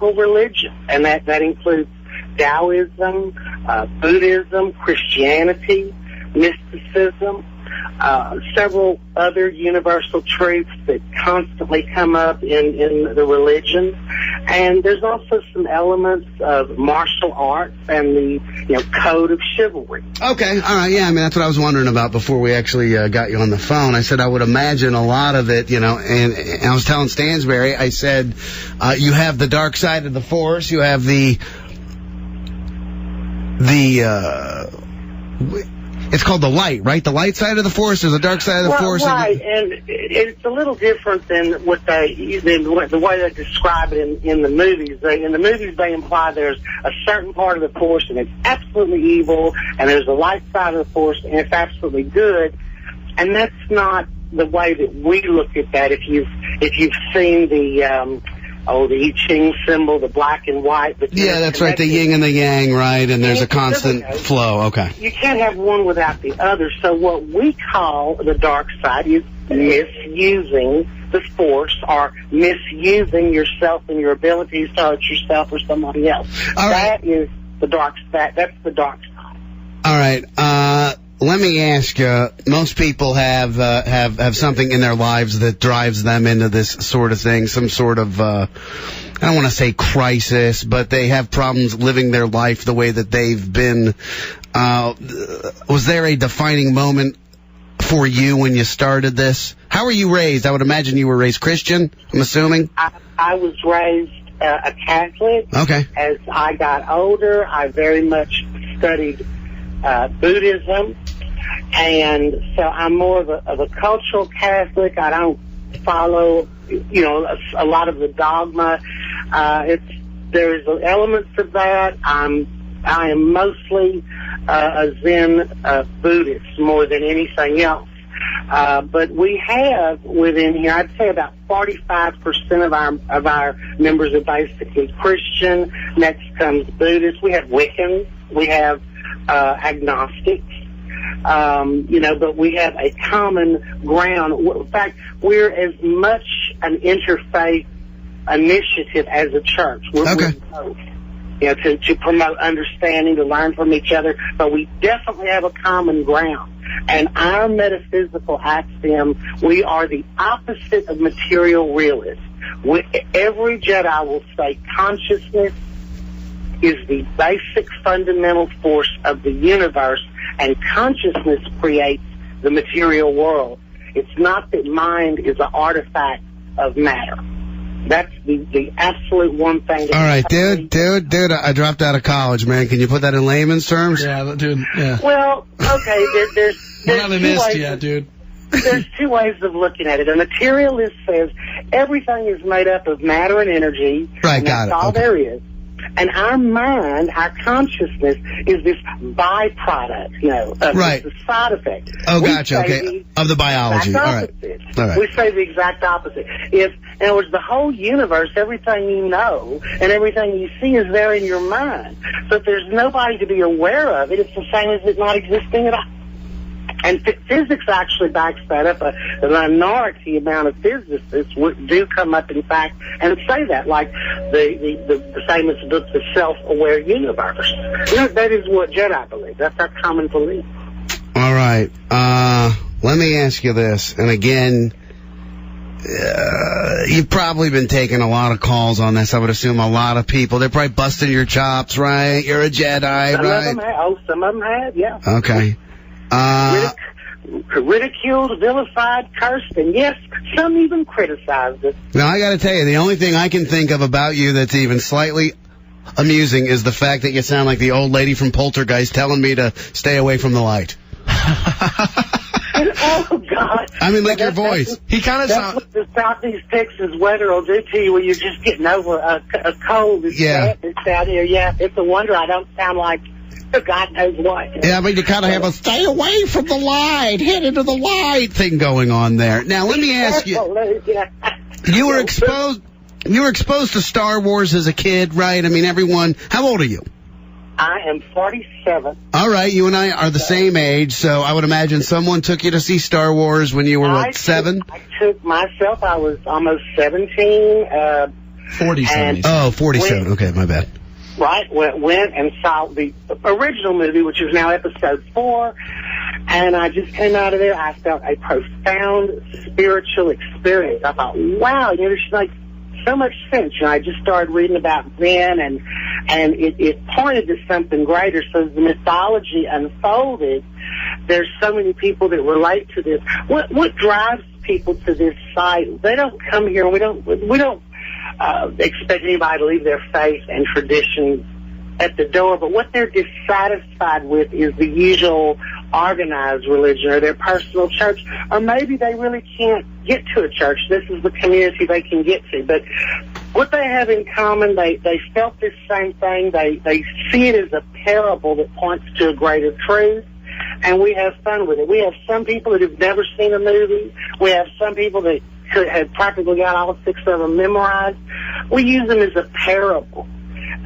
mystical religion, and that includes Taoism, Buddhism, Christianity, mysticism, several other universal truths that constantly come up in the religion. And there's also some elements of martial arts and the code of chivalry. Okay, all right, yeah, I mean, that's what I was wondering about before we actually got you on the phone. I said I would imagine a lot of it, and I was telling Stansberry, I said, you have the dark side of the Force, you have it's called the light, right? The light side of the Force is the dark side of the Force. Right, and it's a little different than the way they describe it in the movies. In the movies, they imply there's a certain part of the Force and it's absolutely evil, and there's the light side of the Force and it's absolutely good. And that's not the way that we look at that. If you've seen the I Ching symbol, the black and white. Yeah, that's right, the yin and the yang, right, and there's a constant flow, okay. You can't have one without the other, so what we call the dark side is misusing the Force or misusing yourself and your abilities to hurt yourself or somebody else. All right. That is the dark side. That's the dark side. All right, let me ask you, most people have something in their lives that drives them into this sort of thing, some sort of, I don't want to say crisis, but they have problems living their life the way that they've been. Was there a defining moment for you when you started this? How were you raised? I would imagine you were raised Christian, I'm assuming? I was raised a Catholic. Okay. As I got older, I very much studied Buddhism. And so I'm more of a cultural Catholic. I don't follow, a lot of the dogma. There's elements of that. I am mostly a Zen Buddhist more than anything else. But we have within here, I'd say about 45% of our members are basically Christian. Next comes Buddhists. We have Wiccans. We have agnostics. But we have a common ground. In fact, we're as much an interfaith initiative as a church. We're both, to promote understanding, to learn from each other, but we definitely have a common ground. And our metaphysical axiom, we are the opposite of material realists. Every Jedi will say consciousness is the basic fundamental force of the universe, and consciousness creates the material world. It's not that mind is an artifact of matter. That's the absolute one thing. All right, dude, I dropped out of college, man. Can you put that in layman's terms? Yeah, dude, yeah. Well, okay, there's we're not in this yet, dude. There's two ways of looking at it. A materialist says everything is made up of matter and energy. Right, and got it. That's all there is. And our mind, our consciousness, is this byproduct, right. It's a side effect. Oh, gotcha, okay, of the biology. All right. We say the exact opposite. In other words, the whole universe, everything you know and everything you see is there in your mind. So if there's nobody to be aware of it, it's the same as it not existing at all. And physics actually backs that up. A minority amount of physicists do come up, in fact, and say that, like the famous book, The Self-Aware Universe. That is what Jedi believe. That's our common belief. All right. Let me ask you this. And again, you've probably been taking a lot of calls on this. I would assume a lot of people. They're probably busting your chops, right? You're a Jedi, right? Some of them have, yeah. Okay. Ridiculed, vilified, cursed, and yes, some even criticized it. Now, I got to tell you, the only thing I can think of about you that's even slightly amusing is the fact that you sound like the old lady from Poltergeist telling me to stay away from the light. Oh, God. I mean, like your voice. He kind of sounds... That's what the Southeast Texas weather will do to you when you're just getting over a cold. It's out here. Yeah, it's a wonder I don't sound like God knows what. Yeah, but you kind of have a stay away from the light, head into the light thing going on there. Now, let me ask you, you were exposed to Star Wars as a kid, right? I mean, everyone, how old are you? I am 47. All right, you and I are the same age, so I would imagine someone took you to see Star Wars when you were, 7? I took myself, I was almost 17. 47. Oh, 47. Okay, my bad. Right, went and saw the original movie, which is now episode 4, and I just came out of there. I felt a profound spiritual experience. I thought, wow, there's like so much sense. I just started reading about Zen, and it pointed to something greater. So as the mythology unfolded, there's so many people that relate to this. What drives people to this site? They don't come here, and we don't expect anybody to leave their faith and traditions at the door, but what they're dissatisfied with is the usual organized religion or their personal church, or maybe they really can't get to a church. This is the community they can get to. But what they have in common, they felt this same thing. They see it as a parable that points to a greater truth, and we have fun with it. We have some people that have never seen a movie. We have some people that have practically got all 6 of them memorized. We use them as a parable,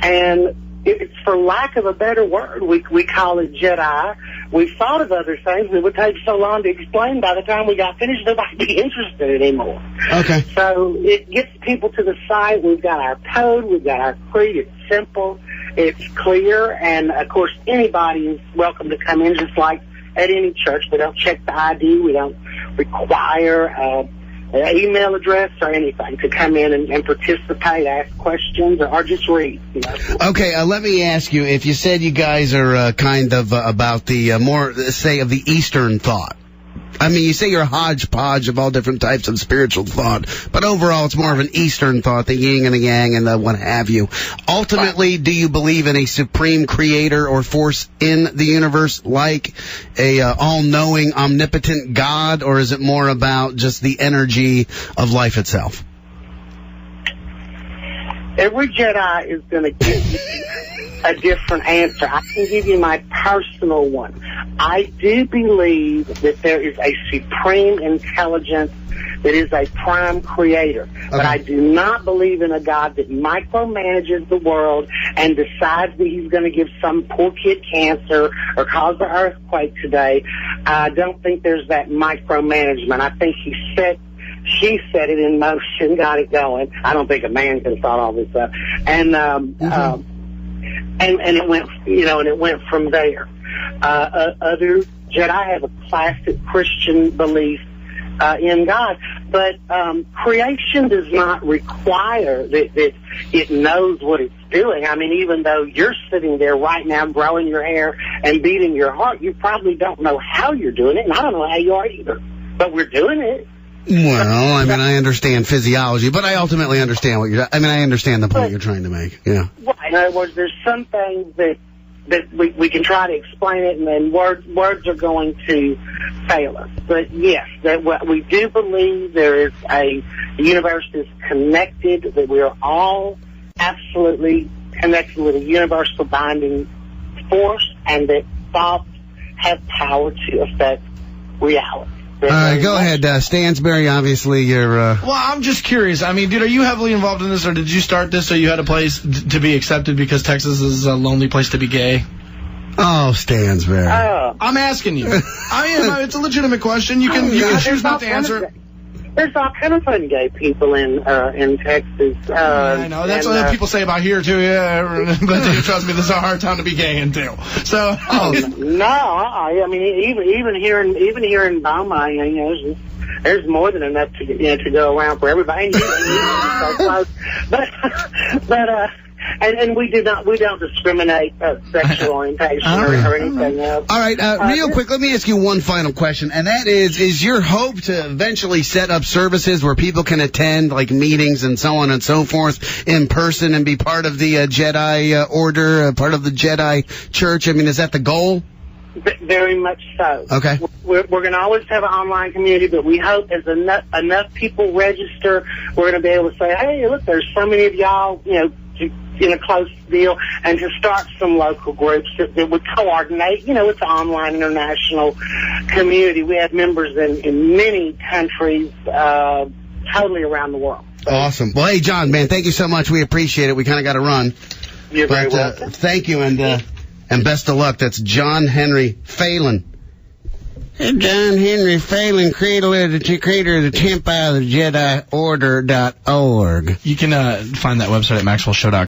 and it's, for lack of a better word, we call it Jedi. We thought of other things that would take so long to explain. By the time we got finished, nobody'd be interested anymore. Okay. So it gets people to the site. We've got our code. We've got our creed. It's simple. It's clear. And, of course, anybody is welcome to come in, just like at any church. We don't check the ID. We don't require an email address or anything to come in and participate, ask questions, or just read. Okay, let me ask you, if you said you guys are kind of about the more, say, of the Eastern thought. I mean, you say you're a hodgepodge of all different types of spiritual thought, but overall it's more of an Eastern thought, the yin and the yang and the what have you. Ultimately, do you believe in a supreme creator or force in the universe, like a all-knowing, omnipotent God, or is it more about just the energy of life itself? Every Jedi is going to give you a different answer. I can give you my personal one. I do believe that there is a supreme intelligence that is a prime creator. Okay. But I do not believe in a God that micromanages the world and decides that he's going to give some poor kid cancer or cause an earthquake today. I don't think there's that micromanagement. I think she set it in motion, got it going. I don't think a man could have thought all this up. And it went, and it went from there. Other Jedi have a classic Christian belief in God, but creation does not require that it knows what it's doing. I mean, even though you're sitting there right now growing your hair and beating your heart, you probably don't know how you're doing it, and I don't know how you are either. But we're doing it. Well, I mean, I understand physiology, but I ultimately understand I understand the point you're trying to make. Yeah. Right. In other words, there's some things that we can try to explain it, and then words are going to fail us. But yes, that what we do believe the universe is connected, that we are all absolutely connected with a universal binding force, and that thoughts have power to affect reality. All right, go ahead, Stansberry. Obviously, you're... Well, I'm just curious. I mean, dude, are you heavily involved in this, or did you start this so you had a place to be accepted because Texas is a lonely place to be gay? Oh, Stansberry. I'm asking you. It's a legitimate question. You can choose not to answer. There's all kind of fun gay people in Texas. I know. That's what people say about here, too. Yeah, but trust me, this is a hard time to be gay in, too. So. No. I mean, even here in Beaumont, there's more than enough to go around for everybody. So close. And we don't discriminate sexual orientation or anything else. All right, real quick, let me ask you one final question, and that is your hope to eventually set up services where people can attend, like meetings and so on and so forth, in person and be part of the Jedi Order, part of the Jedi Church? I mean, is that the goal? Very much so. Okay. We're going to always have an online community, but we hope as enough people register, we're going to be able to say, hey, look, there's so many of y'all, in a close deal, and to start some local groups that would coordinate. It's an online international community. We have members in many countries, totally around the world. So. Awesome. Well, hey, John, man, thank you so much. We appreciate it. We kind of got to run. You're very welcome. Thank you, and best of luck. That's John Henry Phelan. John Henry Phelan, creator of the Temple of the Jedi Order.org. You can find that website at maxwellshow.com.